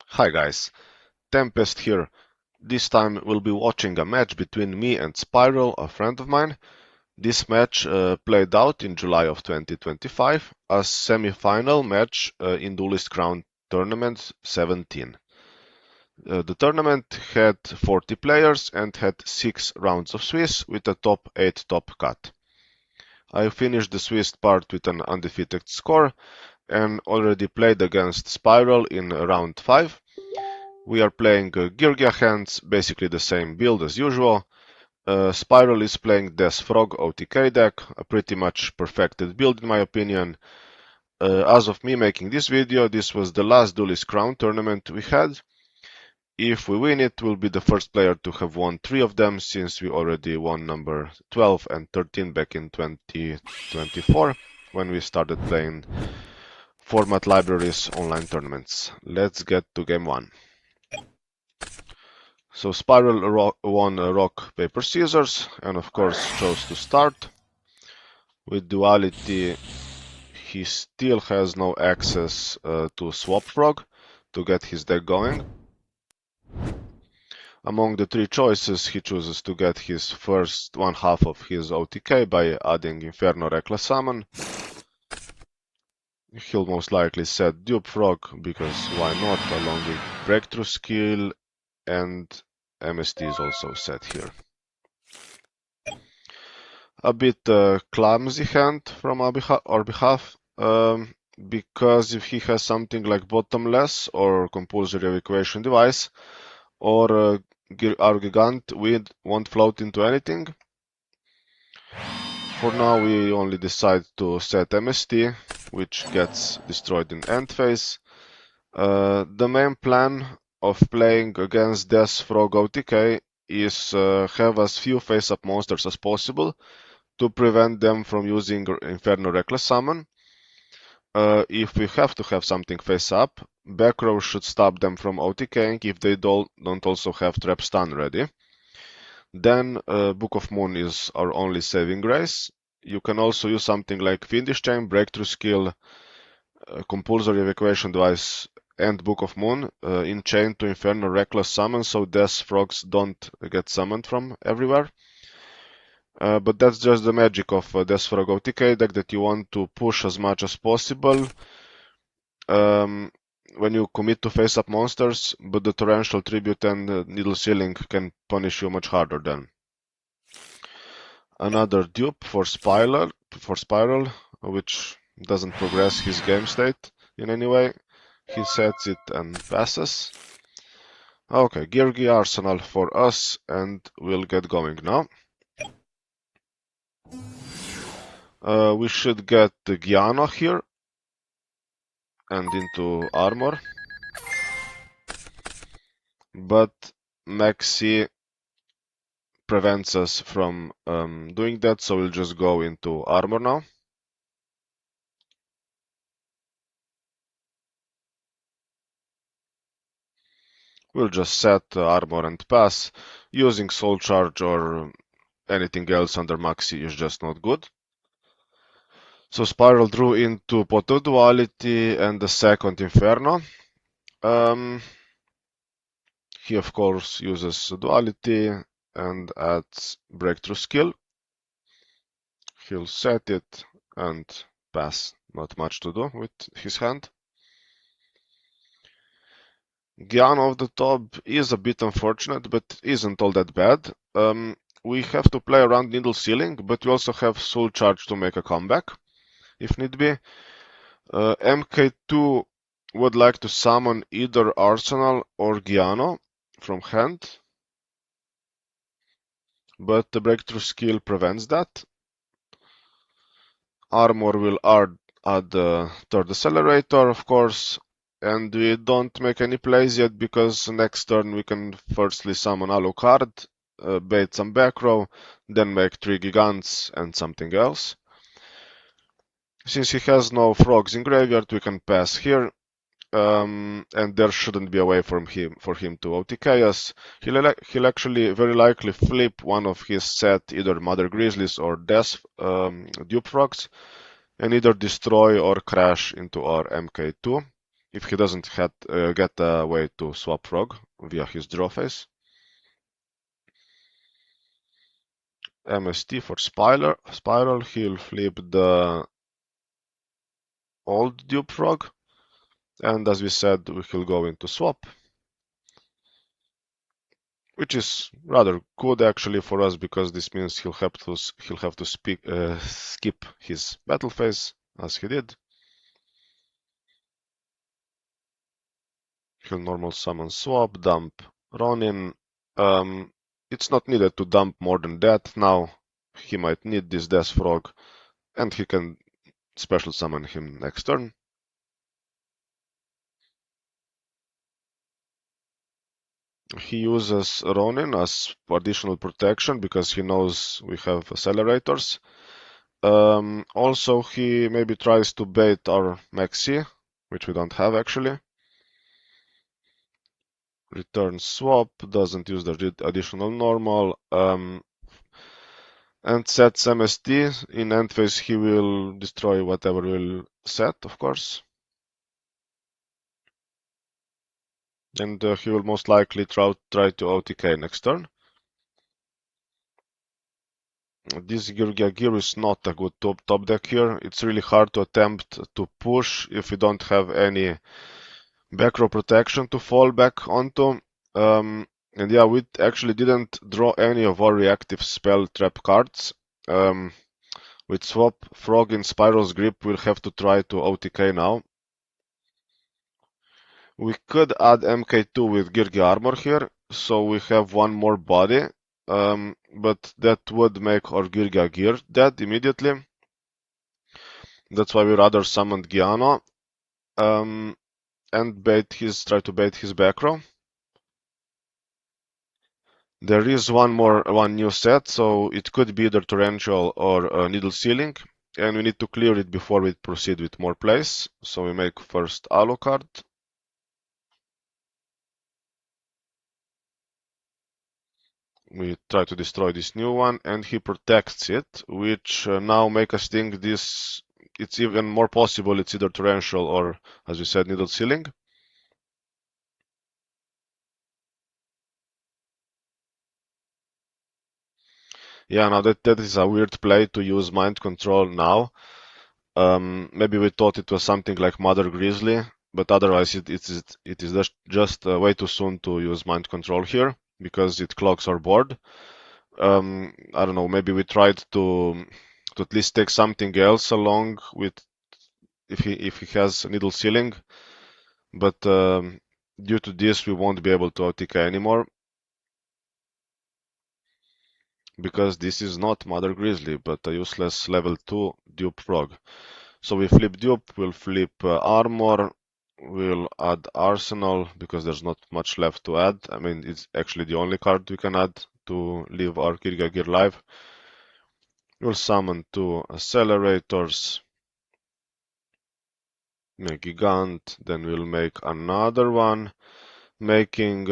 Hi guys, Tempest here. This time we'll be watching a match between me and Spyral, a friend of mine. This match played out in July of 2025 as semi-final match in Duelist Crown Tournament 17. The tournament had 40 players and had 6 rounds of Swiss with a top 8 top cut. I finished the Swiss part with an undefeated score and already played against Spyral in round 5. We are playing Geargia Hands, basically the same build as usual. Spyral is playing Des Frog OTK deck, a pretty much perfected build in my opinion. As of me making this video, this was the last Duelist Crown Tournament we had. If we win it, we'll be the first player to have won 3 of them, since we already won number 12 and 13 back in 2024 when we started playing Format Libraries online tournaments. Let's get to game 1. So Spyral won rock, paper, scissors, and of course chose to start. With Duality, he still has no access to Swap Frog to get his deck going. Among the 3 choices, he chooses to get his first one half of his OTK by adding Inferno Reckless Summon. He'll most likely set Dupe Frog, because why not, along with Breakthrough Skill, and MST is also set here. A bit clumsy hand from our behalf, because if he has something like Bottomless or Compulsory Evacuation Device, or our Gigant, we won't float into anything. For now, we only decide to set MST, which gets destroyed in end phase. The main plan of playing against Des Frog OTK is have as few face-up monsters as possible to prevent them from using Inferno Reckless Summon. If we have to have something face-up, back row should stop them from OTKing if they don't also have Trap Stun ready. Then Book of Moon is our only saving grace. You can also use something like Fiendish Chain, Breakthrough Skill, Compulsory Evacuation Device, and Book of Moon in chain to Inferno Reckless Summon, so Des Frogs don't get summoned from everywhere. But that's just the magic of Des Frog OTK deck, that you want to push as much as possible when you commit to face-up monsters, but the Torrential Tribute and Needle Sealing can punish you much harder then. Another dupe for Spyral, which doesn't progress his game state in any way. He sets it and passes. Okay, Geargia Arsenal for us, and we'll get going now. We should get the Giano here and into armor, but Maxi prevents us from doing that, so we'll just go into armor now. We'll just set armor and pass. Using Soul Charge or anything else under Maxi is just not good. So Spyral drew into Pot of Duality and the second Inferno. He of course uses Duality and adds Breakthrough Skill. He'll set it and pass. Not much to do with his hand. Gian off the top is a bit unfortunate, but isn't all that bad. We have to play around Needle Sealing, but we also have Soul Charge to make a comeback, if need be. MK2 would like to summon either Arsenal or Giano from hand, but the Breakthrough Skill prevents that. Armor will add the third Accelerator, of course, and we don't make any plays yet, because next turn we can firstly summon Alucard, bait some back row, then make 3 Gigants and something else. Since he has no frogs in graveyard, we can pass here, and there shouldn't be a way for him to OTK us. He'll actually very likely flip one of his set, either Mother Grizzlies or Death Dupe Frogs, and either destroy or crash into our MK2. if he doesn't get a way to swap frog via his draw phase. MST for spiral, he'll flip the old dupe frog, and as we said, he'll go into swap, which is rather good actually for us because this means he'll have to skip his battle phase as he did. He'll normal summon swap, dump Ronin. It's not needed to dump more than that now. He might need this Des Frog, and he can special summon him next turn. He uses Ronin as additional protection because he knows we have accelerators. Also, he maybe tries to bait our Maxi, which we don't have actually. Return swap, doesn't use the additional normal, and sets MST. In end phase, he will destroy whatever will set, of course. And he will most likely try to OTK next turn. This Geargia Gear is not a good top deck here. It's really hard to attempt to push if you don't have any back row protection to fall back onto. And yeah, we actually didn't draw any of our reactive spell trap cards. With swap frog in Spyral's grip, we'll have to try to OTK now. We could add MK2 with Geargia armor here, so we have one more body. But that would make our Geargia Gear dead immediately. That's why we rather summoned Giano and try to bait his back row. There is one new set, so it could be either torrential or needle sealing, and we need to clear it before we proceed with more plays. So we make first Alucard. We try to destroy this new one, and he protects it, which now make us think it's even more possible it's either torrential or, as we said, needle sealing. Yeah, now that is a weird play to use mind control now. Maybe we thought it was something like Mother Grizzly, but otherwise it is just way too soon to use mind control here because it clogs our board. I don't know, maybe we tried to at least take something else along with if he has needle sealing, but due to this we won't be able to OTK anymore because this is not Mother Grizzly but a useless level 2 dupe frog. So we flip dupe, we'll flip armor, we'll add arsenal because there's not much left to add. I mean, it's actually the only card we can add to leave our Geargia Gear live. We'll summon 2 accelerators, make Gigant, then we'll make another one, making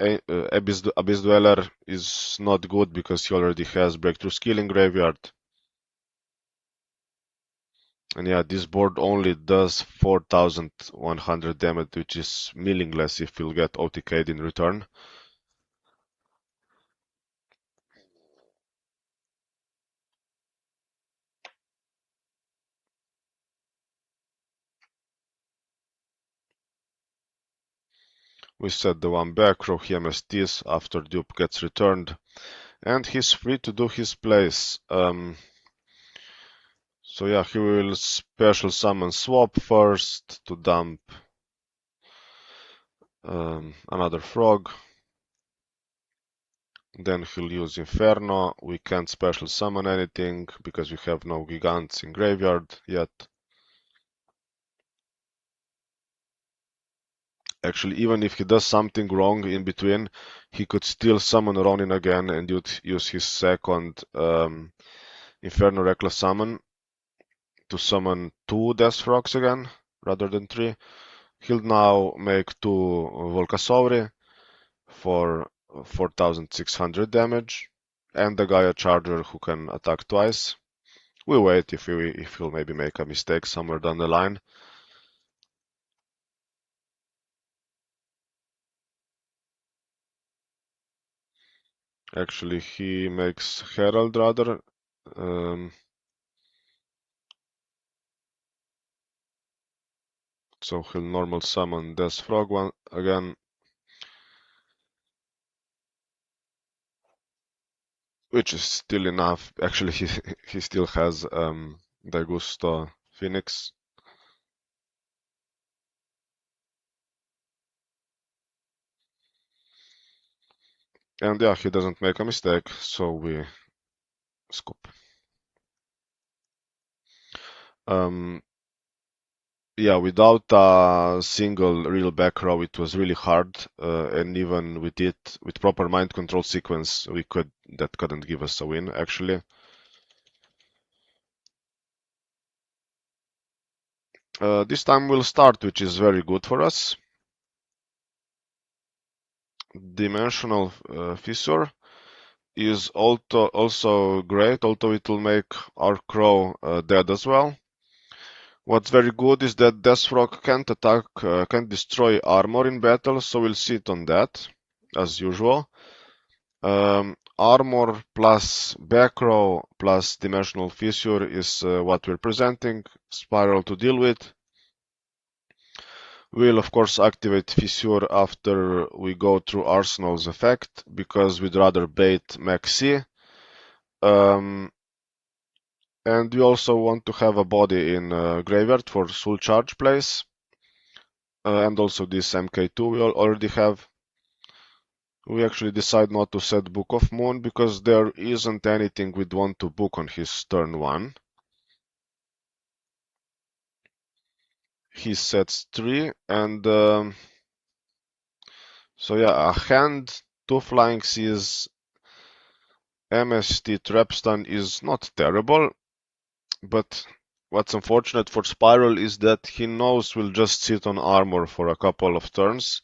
Abyss Dweller is not good because he already has Breakthrough Skill in graveyard. And yeah, this board only does 4100 damage, which is meaningless if you'll get OTK'd in return. We set the one back row, he MSTs after dupe gets returned, and he's free to do his plays. So yeah, he will special summon swap first to dump another frog. Then he'll use Inferno. We can't special summon anything because we have no Gigants in graveyard yet. Actually, even if he does something wrong in between, he could still summon Ronin again and use his second Inferno Reckless Summon to summon 2 Death Frogs again, rather than 3. He'll now make 2 Volcasauri for 4600 damage, and the Gaia Charger who can attack twice. We wait if he'll maybe make a mistake somewhere down the line. Actually, he makes Herald rather. So he'll normal summon Des Frog one again, which is still enough. Actually, he still has Daigusto Phoenix. And yeah, he doesn't make a mistake, so we scoop. Yeah, without a single real back row, it was really hard, and even with it, with proper mind control sequence, that couldn't give us a win, actually. This time we'll start, which is very good for us. Dimensional Fissure is also great, although it will make our crow dead as well. What's very good is that Des Frog can't attack, can't destroy armor in battle, so we'll sit on that, as usual. Armor plus back row plus Dimensional Fissure is what we're presenting. Spiral to deal with. We'll of course activate Fissure after we go through Arsenal's effect, because we'd rather bait Max C. And we also want to have a body in Graveyard for Soul Charge plays. And also this MK2 we already have. We actually decide not to set Book of Moon because there isn't anything we'd want to book on his turn 1. He sets 3, and so yeah, a hand, 2 flying seas, MST Trapstun is not terrible, but what's unfortunate for Spyral is that he knows we'll just sit on armor for a couple of turns.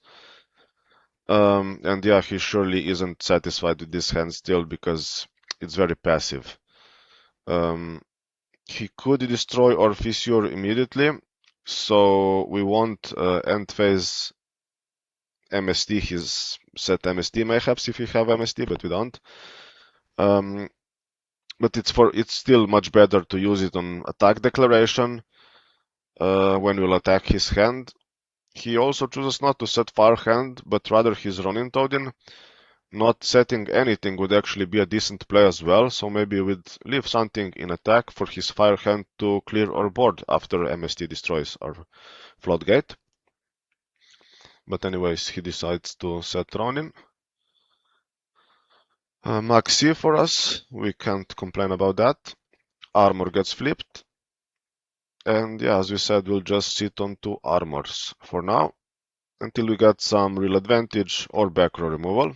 And yeah, he surely isn't satisfied with this hand still because it's very passive. He could destroy or fissure immediately, so we won't end phase MST his set MST mayhaps if we have MST, but we don't. But it's still much better to use it on attack declaration when we'll attack his hand. He also chooses not to set Fire Hand, but rather his Ronin Toadin. Not setting anything would actually be a decent play as well, so maybe we'd leave something in attack for his Fire Hand to clear our board after MST destroys our Floodgate. But anyways, he decides to set Ronin. Maxi for us, we can't complain about that. Armor gets flipped. And yeah, as we said, we'll just sit on 2 armors for now, until we get some real advantage or back row removal.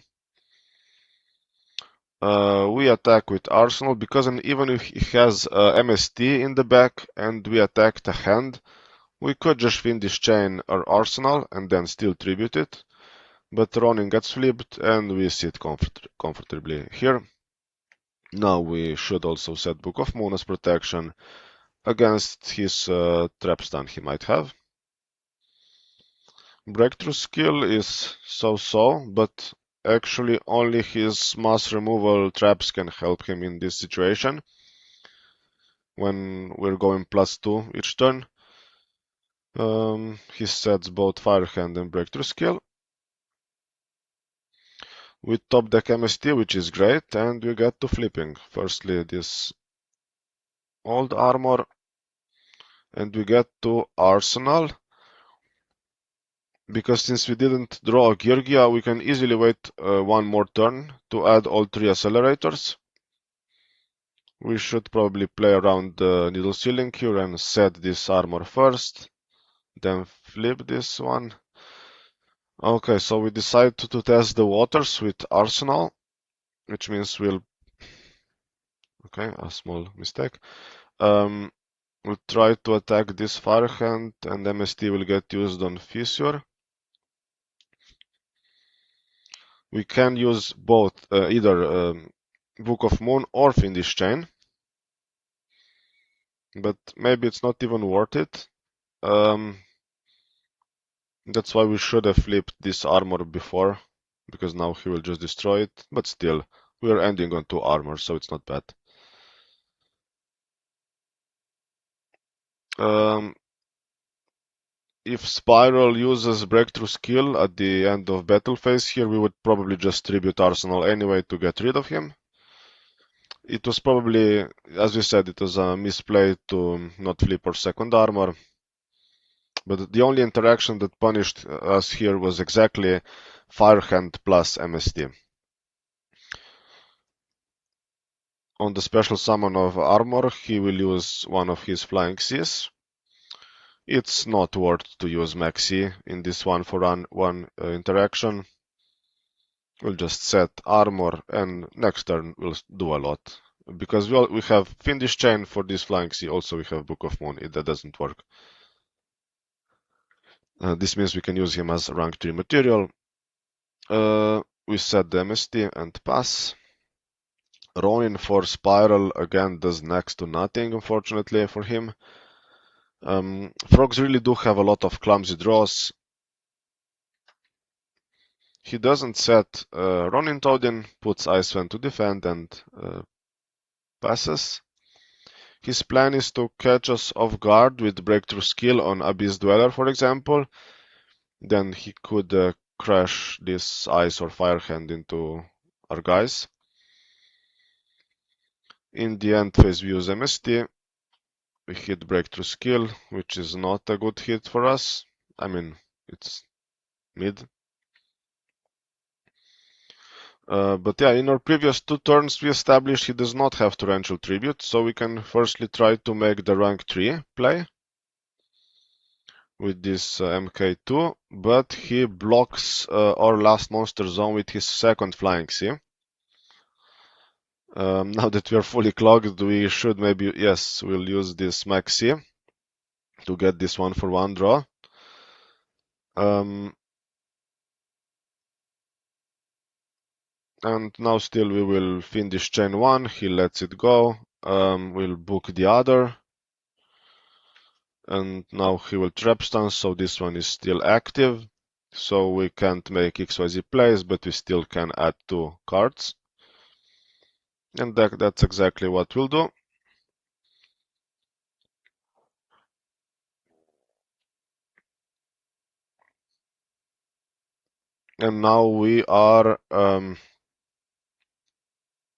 We attack with Arsenal because even if he has MST in the back and we attack the hand, we could just win this chain or Arsenal and then still tribute it. But Ronin gets flipped and we sit comfortably here. Now we should also set Book of Moon as protection against his trap stun he might have. Breakthrough skill is so-so, but actually only his mass removal traps can help him in this situation when we're going +2 each turn. He sets both Fire Hand and Breakthrough skill. We top deck MST, which is great, and we get to flipping. Firstly, this old armor, and we get to Arsenal. Because since we didn't draw a Geargia, we can easily wait 1 more turn to add all 3 accelerators. We should probably play around the needle ceiling here and set this armor first, then flip this one. Okay, so we decide to test the waters with Arsenal, which means we'll... Okay, a small mistake. We'll try to attack this Fire Hand, and MST will get used on Fissure. We can use both, either Book of Moon or Fiendish Chain, but maybe it's not even worth it. That's why we should have flipped this armor before, because now he will just destroy it, but still, we're ending on 2 armor, so it's not bad. If Spyral uses breakthrough skill at the end of battle phase here, we would probably just tribute Arsenal anyway to get rid of him. It was probably, as we said, it was a misplay to not flip our second armor. But the only interaction that punished us here was exactly Firehand plus MST. On the special summon of armor, he will use one of his flying Cs. It's not worth to use Maxi in this one for one interaction. We'll just set armor, and next turn we'll do a lot. Because we have Fiendish Chain for this flying C, also we have Book of Moon, that doesn't work. This means we can use him as rank 3 material. We set the MST and pass. Ronin for Spyral again does next to nothing, unfortunately for him. Frogs really do have a lot of clumsy draws. He doesn't set Ronin Toadin, puts Icewind to defend and passes. His plan is to catch us off guard with breakthrough skill on Abyss Dweller, for example. Then he could crash this Ice or Fire Hand into our guys. In the end phase we use MST. We hit breakthrough skill, which is not a good hit for us. I mean, it's mid. But yeah, in our previous 2 turns we established he does not have Torrential Tribute, so we can firstly try to make the rank 3 play with this MK2, but he blocks our last monster zone with his second flying C. Now that we are fully clogged, we should maybe, yes, we'll use this Max C to get this 1-for-1 draw. And now still we will finish chain 1, he lets it go, we'll book the other. And now he will trap stun, so this one is still active. So we can't make XYZ plays, but we still can add 2 cards. And that's exactly what we'll do. And now we are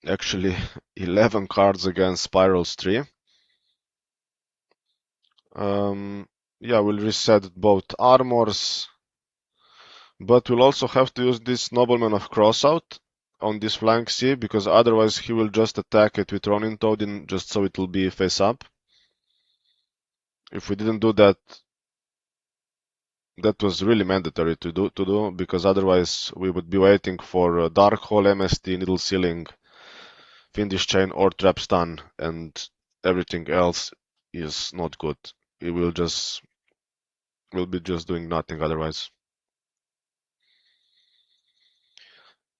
actually 11 cards against Spiral's 3. Yeah, we'll reset both armors. But we'll also have to use this Nobleman of Crossout on this flank C, because otherwise he will just attack it with Ronin Toadin just so it will be face up. If we didn't do that, that was really mandatory to do, because otherwise we would be waiting for Dark Hole, MST, Needle Sealing, Fiendish Chain or Trap Stun, and everything else is not good. We will be just doing nothing otherwise.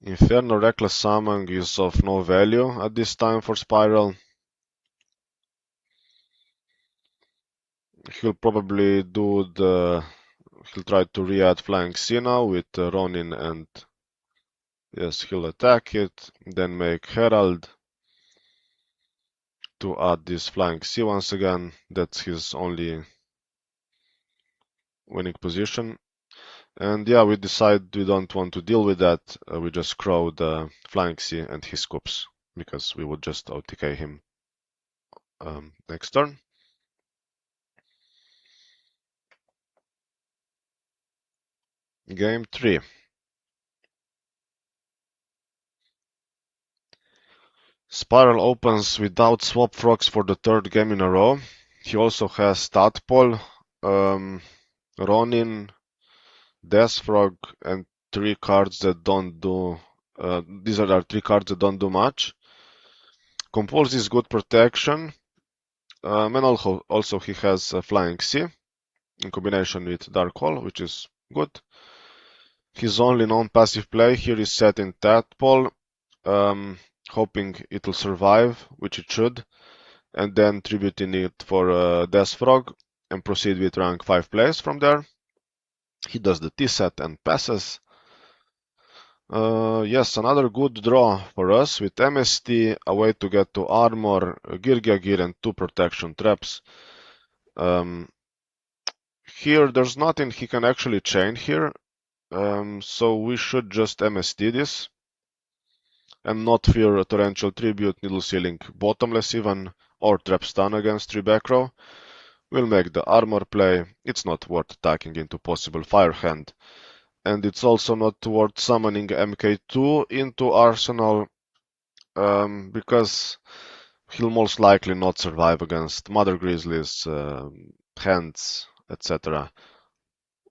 Inferno Reckless Summon is of no value at this time for Spyral. He'll probably he'll try to re-add Flying C now with Ronin, and yes, he'll attack it, then make Herald to add this Flying C once again. That's his only winning position. And yeah, we decide we don't want to deal with that. We just crow the Flying C and he scoops, because we would just OTK him next turn. Game 3. Spyral opens without swap frogs for the 3rd game in a row. He also has Tadpole, Ronin, Des Frog, and 3 cards that don't do. These are our 3 cards that don't do much. Compulse is good protection. And also he has Flying C in combination with Dark Hole, which is good. His only non-passive play here is setting Tadpole, hoping it'll survive, which it should, and then tributing it for Des Frog and proceed with rank 5 plays from there. He does the T-set and passes. Yes, another good draw for us with MST, a way to get to armor, Geargia gear, and 2 protection traps. Here, there's nothing he can actually chain here, so we should just MST this and not fear a torrential tribute, needle ceiling, bottomless even, or trap stun against 3 back row. We'll make the armor play. It's not worth attacking into possible fire hand. And it's also not worth summoning MK2 into Arsenal, because he'll most likely not survive against Mother Grizzlies, hands, etc.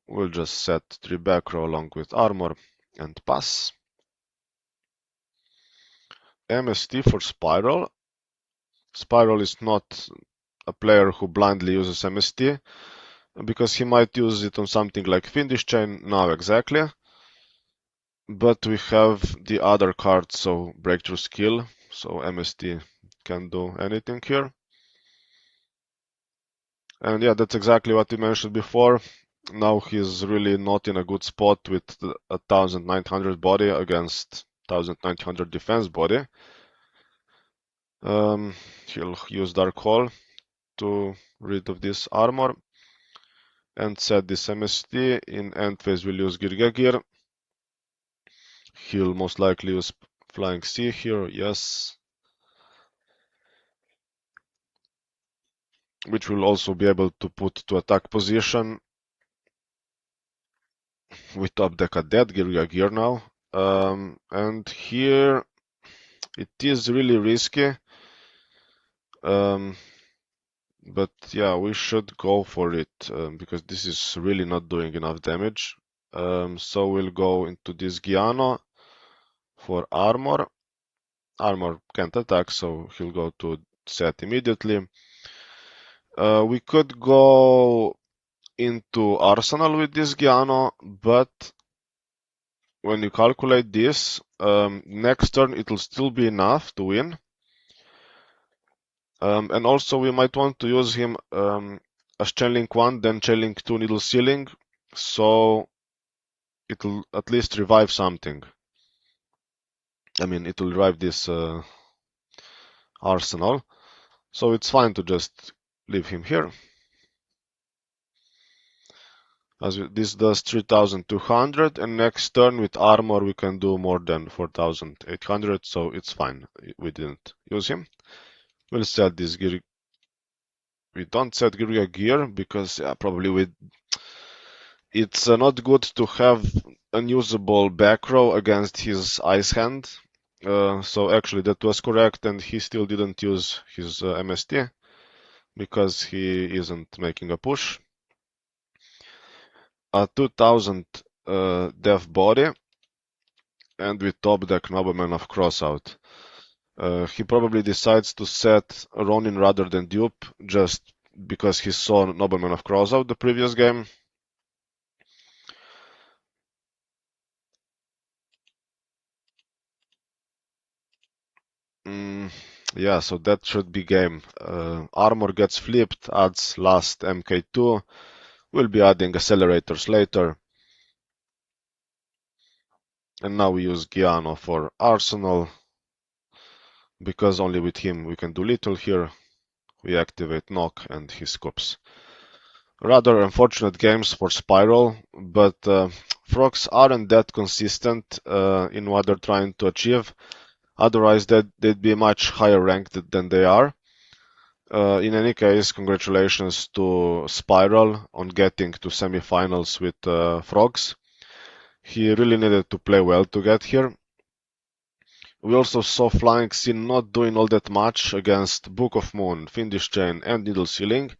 We'll just set 3 back row along with armor and pass. MST for Spyral. Spyral is not a player who blindly uses MST, because he might use it on something like Fiendish Chain now exactly. But we have the other card, so Breakthrough Skill, so MST can do anything here. And yeah, that's exactly what we mentioned before. Now he's really not in a good spot with 1900 body against 1900 defense body. He'll use Dark Hole to rid of this armor and set this MST. In end phase we'll use Geargia gear. He'll most likely use Flying Sea here, yes. Which will also be able to put to attack position. We top deck a dead Geargia gear now. And here it is really risky. But yeah, we should go for it, because this is really not doing enough damage. So we'll go into this Giano for armor. Armor can't attack, so he'll go to set immediately. We could go into Arsenal with this Giano, but when you calculate this, next turn it'll still be enough to win. And also we might want to use him as Chainlink 1, then Chainlink 2 Needle Ceiling, so it'll at least revive something. I mean, it'll revive this Arsenal, so it's fine to just leave him here. This does 3200, and next turn with armor we can do more than 4800, so it's fine. We didn't use him. We'll set this gear. We don't set Geargia gear because probably it's not good to have unusable back row against his ice hand. So actually that was correct, and he still didn't use his MST because he isn't making a push. 2000 def body, and we top deck Nobleman of Crossout. He probably decides to set Ronin rather than Dupe just because he saw Nobleman of Crossout the previous game. Yeah, so that should be game. Armor gets flipped, adds last MK2. We'll be adding accelerators later. And now we use Giano for Arsenal, because only with him we can do little here. We activate Knock and he scoops. Rather unfortunate games for Spyral, but frogs aren't that consistent in what they're trying to achieve. Otherwise, they'd be much higher ranked than they are. In any case, congratulations to Spyral on getting to semifinals with frogs. He really needed to play well to get here. We also saw Flying Sea not doing all that much against Book of Moon, Fiendish Chain, and Needle Ceiling.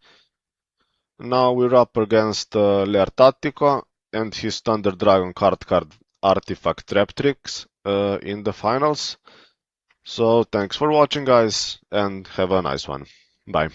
Now we're up against Leartatico and his Thunder Dragon card artifact Trap Tricks in the finals. So thanks for watching, guys, and have a nice one. Bye.